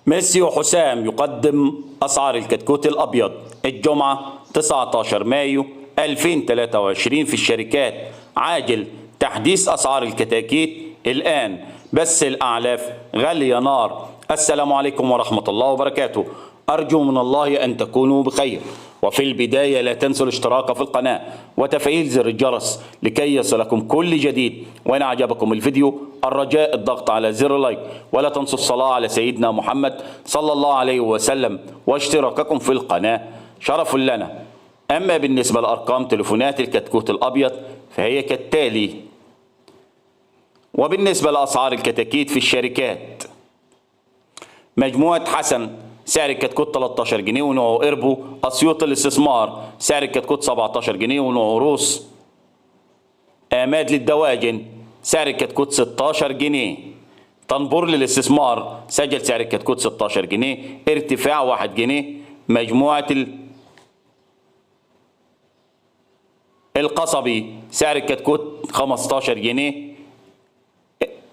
ميسيو حسام يقدم أسعار الكتكوت الأبيض الجمعة 19 مايو 2023 في الشركات. عاجل تحديث أسعار الكتاكيت الآن، بس الأعلاف غالية نار. السلام عليكم ورحمة الله وبركاته. أرجو من الله أن تكونوا بخير، وفي البداية لا تنسوا الاشتراك في القناة وتفعيل زر الجرس لكي يصلكم كل جديد. وإن أعجبكم الفيديو الرجاء الضغط على زر لايك، ولا تنسوا الصلاة على سيدنا محمد صلى الله عليه وسلم، واشتراككم في القناة شرف لنا. أما بالنسبة لأرقام تليفونات الكتكوت الأبيض فهي كالتالي. وبالنسبة لأسعار الكتاكيت في الشركات: مجموعة حسن سعر الكتكوت 13 جنيه ونوعه إربو. أسيوط الاستثمار سعر الكتكوت 17 جنيه ونوعه روس. آماد للدواجن سعر الكتكوت 16 جنيه. طنبور للاستثمار سجل سعر الكتكوت 16 جنيه، ارتفاع 1 جنيه. مجموعة القصبي سعر الكتكوت 15 جنيه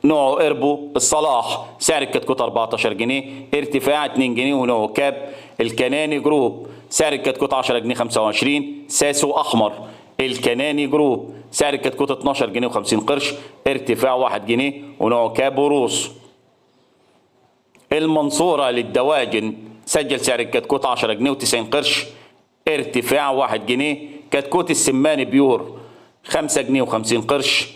نوعه إربو. الصلاح سعر الكتكوت 14 جنيه، ارتفاع 2 جنيه ونوعه كاب. الكناني جروب سعر الكتكوت 10 جنيه 25. ساسو أحمر الكناني جروب سعر الكتكوت 12 جنيه و50 قرش، ارتفاع 1 جنيه ونوعه كاب وروس. المنصورة للدواجن سجل سعر الكتكوت 10 جنيه و90 قرش، ارتفاع 1 جنيه. كتكوت السمان بيور 5 جنيه و50 قرش.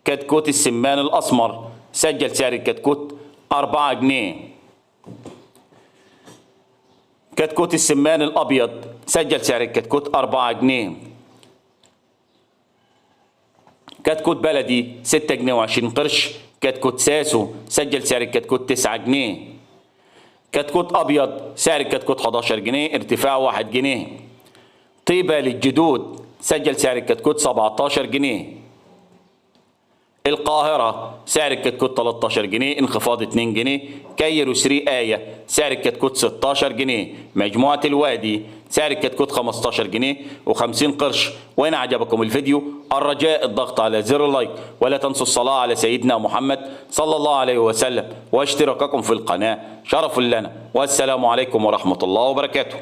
كتكوت السمان الأسمر سجل سعر الكتكوت 4 جنيه. كتكوت السمان الأبيض سجل سعر الكتكوت 4 جنيه. كتكوت بلدي 6 جنيه و20 قرش. كتكوت ساسو سجل سعر الكتكوت 9 جنيه. كتكوت أبيض سعر الكتكوت 11 جنيه، ارتفاع 1 جنيه. طيبة للجدود سجل سعر الكتكوت 17 جنيه. القاهرة سعر الكتكوت 13 جنيه، انخفاض 2 جنيه. كايرو 3 آية سعر الكتكوت 16 جنيه. مجموعة الوادي سعر الكتكوت 15 جنيه و50 قرش. وإن أعجبكم الفيديو الرجاء الضغط على زر لايك، ولا تنسوا الصلاة على سيدنا محمد صلى الله عليه وسلم، واشتراككم في القناة شرف لنا. والسلام عليكم ورحمة الله وبركاته.